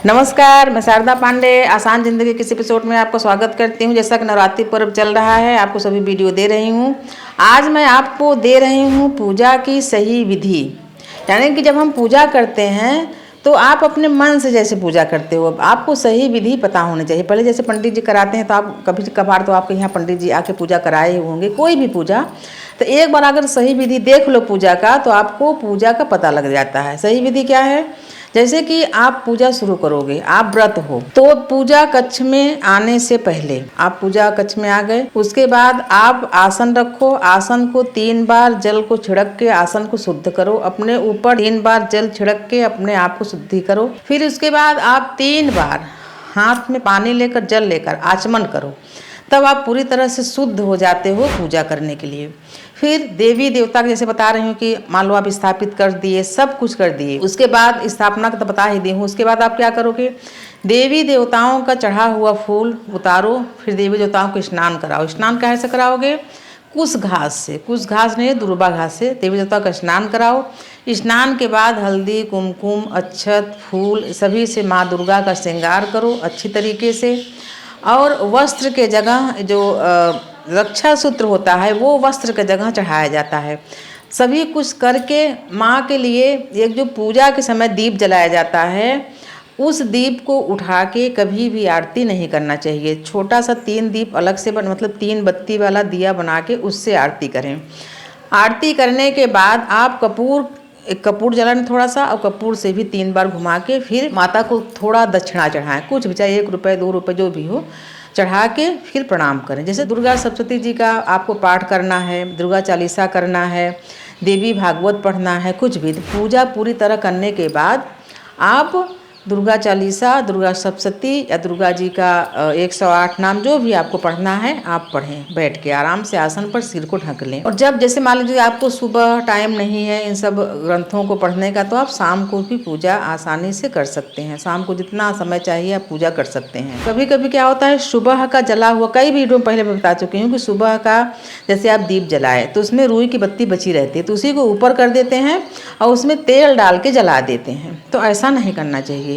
नमस्कार, मैं शारदा पांडे आसान ज़िंदगी किस एपिसोड में आपको स्वागत करती हूँ। जैसा कि नवरात्रि पर्व चल रहा है, आपको सभी वीडियो दे रही हूँ। आज मैं आपको दे रही हूँ पूजा की सही विधि। यानी कि जब हम पूजा करते हैं तो आप अपने मन से जैसे पूजा करते हो, आपको सही विधि पता होनी चाहिए। पहले जैसे पंडित जी कराते हैं तो आप कभी कभार तो आपके यहाँ पंडित जी आके पूजा कराए ही होंगे, कोई भी पूजा। तो एक बार अगर सही विधि देख लो पूजा का तो आपको पूजा का पता लग जाता है। सही विधि क्या है? जैसे कि आप पूजा शुरू करोगे, आप व्रत हो तो पूजा कक्ष में आने से पहले आप पूजा कक्ष में आ गए, उसके बाद आप आसन रखो। आसन को 3 बार जल को छिड़क के आसन को शुद्ध करो। अपने ऊपर 3 बार जल छिड़क के अपने आप को शुद्धि करो। फिर उसके बाद आप 3 बार हाथ में पानी लेकर जल लेकर आचमन करो। तब आप पूरी तरह से शुद्ध हो जाते हो पूजा करने के लिए। फिर देवी देवता के जैसे बता रही हूँ कि मान लो आप स्थापित कर दिए, सब कुछ कर दिए, उसके बाद स्थापना का तो बता ही दी हूँ। उसके बाद आप क्या करोगे? देवी देवताओं का चढ़ा हुआ फूल उतारो, फिर देवी देवताओं को स्नान कराओ। स्नान कैसे कराओगे? कुश घास से, कुश घास नहीं दुर्वा घास से देवी देवता का स्नान कराओ। स्नान के बाद हल्दी कुमकुम अक्षत फूल सभी से माँ दुर्गा का श्रृंगार करो अच्छी तरीके से। और वस्त्र के जगह जो रक्षा सूत्र होता है वो वस्त्र के जगह चढ़ाया जाता है। सभी कुछ करके माँ के लिए एक जो पूजा के समय दीप जलाया जाता है, उस दीप को उठा के कभी भी आरती नहीं करना चाहिए। छोटा सा 3 दीप अलग से मतलब 3 बत्ती वाला दिया बना के उससे आरती करें। आरती करने के बाद आप कपूर जलाएं थोड़ा सा, और कपूर से भी 3 बार घुमा के फिर माता को थोड़ा दक्षिणा चढ़ाएं, कुछ भी, चाहे 1 रुपये 2 रुपये जो भी हो, चढ़ा के फिर प्रणाम करें। जैसे दुर्गा सप्तशती जी का आपको पाठ करना है, दुर्गा चालीसा करना है, देवी भागवत पढ़ना है, कुछ भी पूजा पूरी तरह करने के बाद आप दुर्गा चालीसा, दुर्गा सप्तशती या दुर्गा जी का 108 नाम जो भी आपको पढ़ना है आप पढ़ें। बैठ के आराम से आसन पर सिर को ढक लें। और जब जैसे मान लीजिए आपको सुबह टाइम नहीं है इन सब ग्रंथों को पढ़ने का, तो आप शाम को भी पूजा आसानी से कर सकते हैं। शाम को जितना समय चाहिए आप पूजा कर सकते हैं। कभी कभी क्या होता है, सुबह का जला हुआ, कई वीडियो पहले मैं बता चुकी हूँ कि सुबह का जैसे आप दीप जलाए तो उसमें रुई की बत्ती बची रहती है, तो उसी को ऊपर कर देते हैं और उसमें तेल डाल के जला देते हैं। तो ऐसा नहीं करना चाहिए,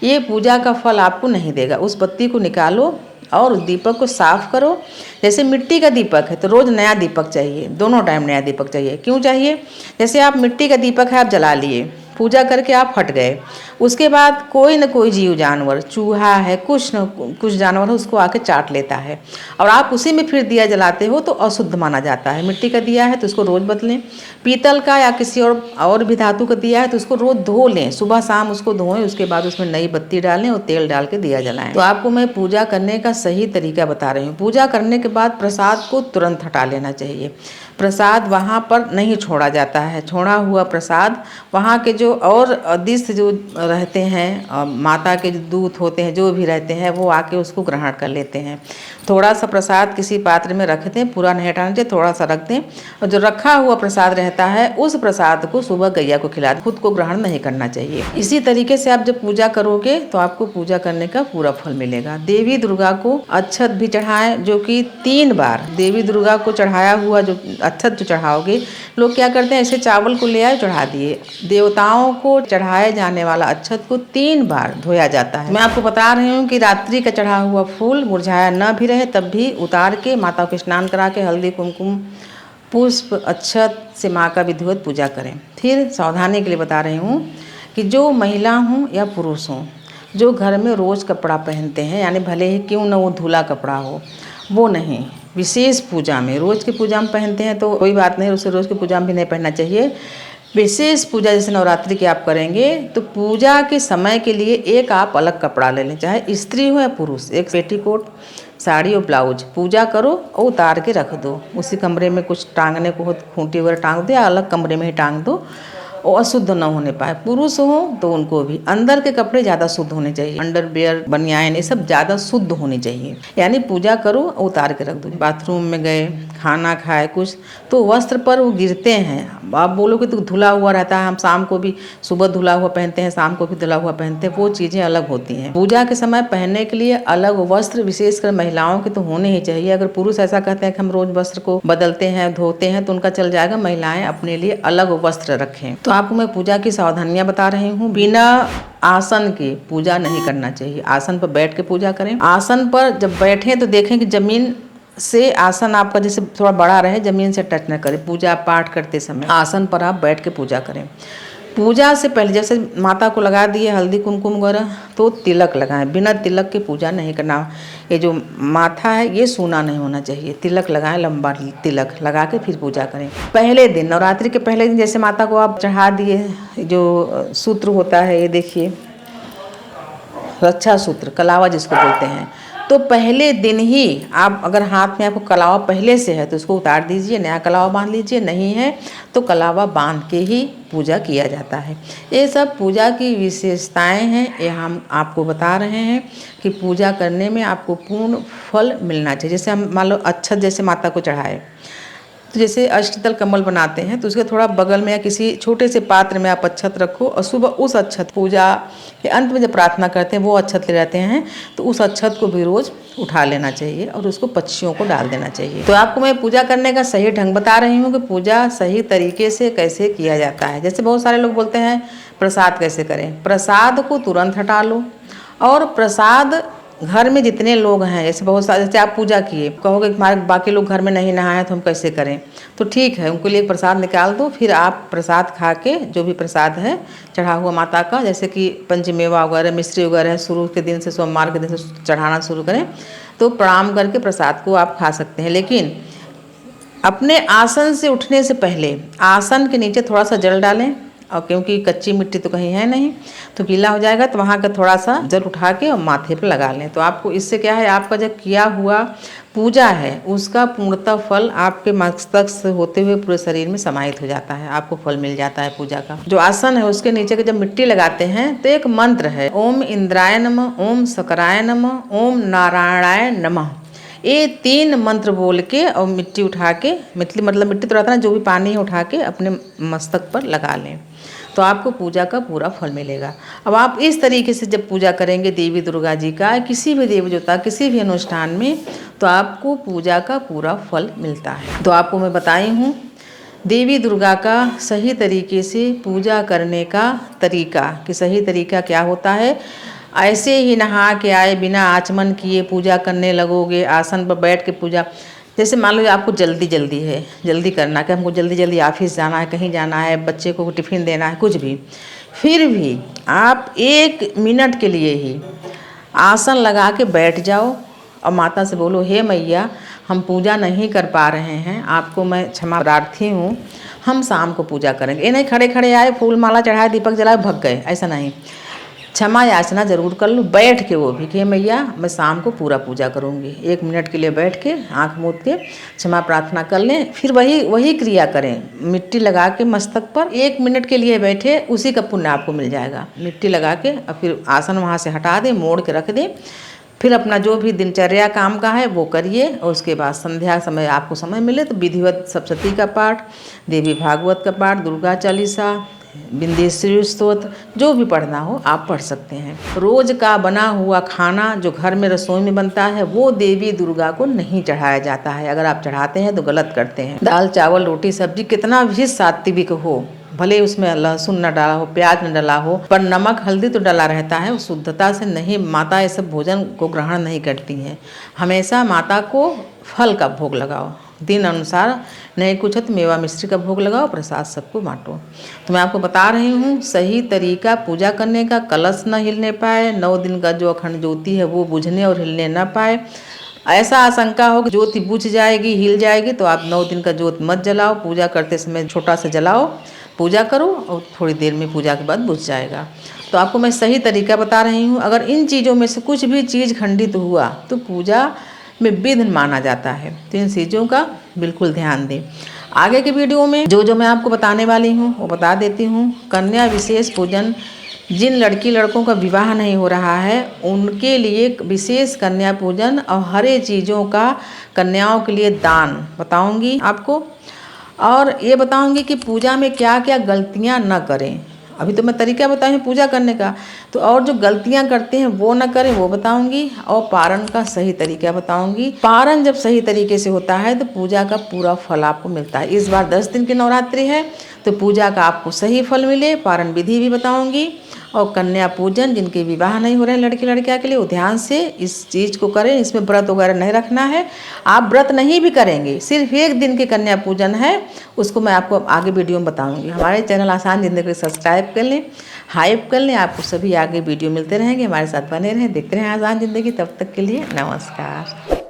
ये पूजा का फल आपको नहीं देगा। उस बत्ती को निकालो और उस दीपक को साफ करो। जैसे मिट्टी का दीपक है तो रोज़ नया दीपक चाहिए, दोनों टाइम नया दीपक चाहिए। क्यों चाहिए? जैसे आप मिट्टी का दीपक है आप जला लिए, पूजा करके आप हट गए, उसके बाद कोई न कोई जीव जानवर, चूहा है, कुछ न कुछ जानवर है, उसको आके चाट लेता है और आप उसी में फिर दिया जलाते हो तो अशुद्ध माना जाता है। मिट्टी का दिया है तो उसको रोज़ बदलें। पीतल का या किसी और भी धातु का दिया है तो उसको रोज़ धो लें, सुबह शाम उसको धोएं, उसके बाद उसमें नई बत्ती डालें और तेल डाल के दिया जलाएं। तो आपको मैं पूजा करने का सही तरीका बता रही हूँ। पूजा करने के बाद प्रसाद को तुरंत हटा लेना चाहिए। प्रसाद वहाँ पर नहीं छोड़ा जाता है। छोड़ा हुआ प्रसाद वहाँ के जो और अदिष्ट जो रहते हैं, माता के जो दूत होते हैं, जो भी रहते हैं, वो आके उसको ग्रहण कर लेते हैं। थोड़ा सा प्रसाद किसी पात्र में रख दें, पूरा नहीं हटाना चाहिए, थोड़ा सा रख दें। और जो रखा हुआ प्रसाद रहता है उस प्रसाद को सुबह गैया को खिला दें, खुद को ग्रहण नहीं करना चाहिए। इसी तरीके से आप जब पूजा करोगे तो आपको पूजा करने का पूरा फल मिलेगा। देवी दुर्गा को अक्षत भी चढ़ाएं, जो कि 3 बार देवी दुर्गा को चढ़ाया हुआ जो अक्षत जो चढ़ाओगे, लोग क्या करते हैं, ऐसे चावल को ले आए चढ़ा दिए। देवताओं को चढ़ाए जाने वाला अक्षत को 3 बार धोया जाता है। मैं आपको बता रही हूँ कि रात्रि का चढ़ा हुआ फूल मुरझाया न भी रहे तब भी उतार के माता को स्नान करा के हल्दी कुमकुम पुष्प अक्षत से माँ का विधिवत पूजा करें। फिर सावधानी के लिए बता रही हूँ कि जो महिला हूँ या पुरुष हूँ जो घर में रोज़ कपड़ा पहनते हैं, यानी भले ही क्यों न वो धुला कपड़ा हो, वो नहीं, विशेष पूजा में, रोज़ की पूजा में पहनते हैं तो कोई बात नहीं, उसे रोज़ की पूजा में भी नहीं पहनना चाहिए। विशेष पूजा जैसे नवरात्रि की आप करेंगे तो पूजा के समय के लिए एक आप अलग कपड़ा ले लें, चाहे स्त्री हो या पुरुष। एक पेटीकोट, साड़ी और ब्लाउज पूजा करो और उतार के रख दो। उसी कमरे में कुछ टांगने को हो, खूंटी वगैरह टांग दो या अलग कमरे में ही टांग दो और अशुद्ध न होने पाए। पुरुष हो तो उनको भी अंदर के कपड़े ज़्यादा शुद्ध होने चाहिए, अंडरवियर बनियान ये सब ज़्यादा शुद्ध होनी चाहिए। यानी पूजा करो और उतार के रख दो। बाथरूम में गए, खाना खाए कुछ, तो वस्त्र पर वो गिरते हैं। आप बोलोगे तो धुला हुआ रहता है, हम शाम को भी सुबह धुला हुआ पहनते हैं, शाम को भी धुला हुआ पहनते हैं, वो चीज़ें अलग होती हैं। पूजा के समय पहनने के लिए अलग वस्त्र विशेषकर महिलाओं के तो होने ही चाहिए। अगर पुरुष ऐसा कहते हैं कि हम रोज वस्त्र को बदलते हैं धोते हैं तो उनका चल जाएगा, महिलाएं अपने लिए अलग वस्त्र रखें। तो तो आपको मैं पूजा की सावधानियां बता रही हूँ। बिना आसन के पूजा नहीं करना चाहिए। आसन पर बैठ के पूजा करें। आसन पर जब बैठें तो देखें कि जमीन से आसन आपका जैसे थोड़ा बड़ा रहे, जमीन से टच न करे। पूजा पाठ करते समय आसन पर आप बैठ के पूजा करें। पूजा से पहले जैसे माता को लगा दिए हल्दी कुमकुम वगैरह, तो तिलक लगाएं। बिना तिलक के पूजा नहीं करना। ये जो माथा है ये सूना नहीं होना चाहिए। तिलक लगाएं, लंबा तिलक लगा के फिर पूजा करें। पहले दिन, नवरात्रि के पहले दिन जैसे माता को आप चढ़ा दिए, जो सूत्र होता है ये देखिए, रक्षा सूत्र, कलावा जिसको बोलते हैं, तो पहले दिन ही आप अगर हाथ में आपको कलावा पहले से है तो उसको उतार दीजिए, नया कलावा बांध लीजिए। नहीं है तो कलावा बांध के ही पूजा किया जाता है। ये सब पूजा की विशेषताएं हैं। ये हम आपको बता रहे हैं कि पूजा करने में आपको पूर्ण फल मिलना चाहिए। जैसे हम मान लो अक्षत जैसे माता को चढ़ाए, तो जैसे अष्टदल कमल बनाते हैं तो उसके थोड़ा बगल में या किसी छोटे से पात्र में आप अक्षत रखो और सुबह उस अक्षत, पूजा के अंत में जब प्रार्थना करते हैं वो अक्षत ले जाते हैं, तो उस अक्षत को भी रोज़ उठा लेना चाहिए और उसको पक्षियों को डाल देना चाहिए। तो आपको मैं पूजा करने का सही ढंग बता रही हूँ कि पूजा सही तरीके से कैसे किया जाता है। जैसे बहुत सारे लोग बोलते हैं प्रसाद कैसे करें। प्रसाद को तुरंत हटा लो, और प्रसाद घर में जितने लोग हैं, जैसे बहुत सारे, जैसे आप पूजा किए, कहोगे हमारे बाकी लोग घर में नहीं नहाए तो हम कैसे करें, तो ठीक है, उनके लिए प्रसाद निकाल दो। फिर आप प्रसाद खा के, जो भी प्रसाद है चढ़ा हुआ माता का, जैसे कि पंचमेवा वगैरह, मिश्री वगैरह, शुरू के दिन से, सोमवार के दिन से चढ़ाना शुरू करें, तो प्रणाम करके प्रसाद को आप खा सकते हैं। लेकिन अपने आसन से उठने से पहले आसन के नीचे थोड़ा सा जल डालें, और क्योंकि कच्ची मिट्टी तो कहीं है नहीं तो गीला हो जाएगा, तो वहाँ का थोड़ा सा जल उठा के और माथे पर लगा लें। तो आपको इससे क्या है, आपका जो किया हुआ पूजा है उसका पूर्णतः फल आपके मस्तक से होते हुए पूरे शरीर में समाहित हो जाता है। आपको फल मिल जाता है पूजा का। जो आसन है उसके नीचे के जब मिट्टी लगाते हैं तो एक मंत्र है, ओम इंद्राय नमः, ओम सकराय नमः, ओम नारायणाय नमः। ये 3 मंत्र बोल के और मिट्टी उठा के, मिट्टी तो रहता है ना, जो भी पानी है उठा के अपने मस्तक पर लगा लें, तो आपको पूजा का पूरा फल मिलेगा। अब आप इस तरीके से जब पूजा करेंगे देवी दुर्गा जी का, किसी भी देवी देवता, किसी भी अनुष्ठान में, तो आपको पूजा का पूरा फल मिलता है। तो आपको मैं बताई हूँ देवी दुर्गा का सही तरीके से पूजा करने का तरीका, कि सही तरीका क्या होता है। ऐसे ही नहा के आए बिना आचमन किए पूजा करने लगोगे, आसन पर बैठ के पूजा, जैसे मान लो आपको जल्दी है, जल्दी करना कि हमको जल्दी ऑफिस जाना है, कहीं जाना है, बच्चे को टिफ़िन देना है, कुछ भी, फिर भी आप 1 मिनट के लिए ही आसन लगा के बैठ जाओ और माता से बोलो, हे मैया हम पूजा नहीं कर पा रहे हैं, आपको मैं क्षमा प्रार्थी हूँ, हम शाम को पूजा करेंगे। ये नहीं खड़े खड़े आए, फूल माला चढ़ाए, दीपक जलाए, भग गए, ऐसा नहीं। क्षमा याचना जरूर कर लो, बैठ के, वो भी कि मैया मैं शाम को पूरा पूजा करूँगी। 1 मिनट के लिए बैठ के आँख मूंद के क्षमा प्रार्थना कर लें। फिर वही क्रिया करें, मिट्टी लगा के मस्तक पर 1 मिनट के लिए बैठे, उसी का पुण्य आपको मिल जाएगा। मिट्टी लगा के और फिर आसन वहाँ से हटा दें, मोड़ के रख दें। फिर अपना जो भी दिनचर्या काम का है वो करिए, और उसके बाद संध्या समय आपको समय मिले तो विधिवत सप्तशती का पाठ, देवी भागवत का पाठ, दुर्गा चालीसा, बिंदेश्वरी स्तोत्र, जो भी पढ़ना हो आप पढ़ सकते हैं। रोज का बना हुआ खाना जो घर में रसोई में बनता है वो देवी दुर्गा को नहीं चढ़ाया जाता है। अगर आप चढ़ाते हैं तो गलत करते हैं। दाल चावल रोटी सब्जी कितना भी सात्विक हो, भले उसमें लहसुन न डाला हो, प्याज न डाला हो, पर नमक हल्दी तो डाला रहता है, उस शुद्धता से नहीं, माता ये सब भोजन को ग्रहण नहीं करती हैं। हमेशा माता को फल का भोग लगाओ, दिन अनुसार, नहीं कुछ है तो मेवा मिश्री का भोग लगाओ, प्रसाद सबको बांटो। तो मैं आपको बता रही हूँ सही तरीका पूजा करने का। कलश न हिलने पाए, 9 दिन का जो अखंड ज्योति है वो बुझने और हिलने न पाए। ऐसा आशंका हो कि ज्योति बुझ जाएगी, हिल जाएगी, तो आप 9 दिन का ज्योत मत जलाओ। पूजा करते समय छोटा सा जलाओ, पूजा करो और थोड़ी देर में पूजा के बाद बुझ जाएगा। तो आपको मैं सही तरीका बता रही हूँ। अगर इन चीज़ों में से कुछ भी चीज़ खंडित हुआ तो पूजा में विघ्न माना जाता है। तो इन चीज़ों का बिल्कुल ध्यान दें। आगे के वीडियो में जो मैं आपको बताने वाली हूँ वो बता देती हूँ। कन्या विशेष पूजन, जिन लड़की लड़कों का विवाह नहीं हो रहा है उनके लिए विशेष कन्या पूजन और हरे चीज़ों का कन्याओं के लिए दान बताऊंगी आपको। और ये बताऊंगी कि पूजा में क्या क्या गलतियां न करें। अभी तो मैं तरीका बताऊँ पूजा करने का, तो और जो गलतियां करते हैं वो ना करें वो बताऊंगी, और पारण का सही तरीका बताऊंगी। पारण जब सही तरीके से होता है तो पूजा का पूरा फल आपको मिलता है। इस बार 10 दिन की नवरात्रि है तो पूजा का आपको सही फल मिले, पारण विधि भी बताऊंगी। और कन्या पूजन, जिनके विवाह नहीं हो रहे हैं लड़की लड़कियां के लिए, वो ध्यान से इस चीज़ को करें। इसमें व्रत वगैरह नहीं रखना है, आप व्रत नहीं भी करेंगे, सिर्फ 1 दिन के कन्या पूजन है, उसको मैं आपको आगे वीडियो में बताऊंगी। हमारे चैनल आसान ज़िंदगी सब्सक्राइब कर लें, हाइप कर लें, आपको सभी आगे वीडियो मिलते रहेंगे। हमारे साथ बने रहें, देखते रहें आसान ज़िंदगी। तब तक के लिए नमस्कार।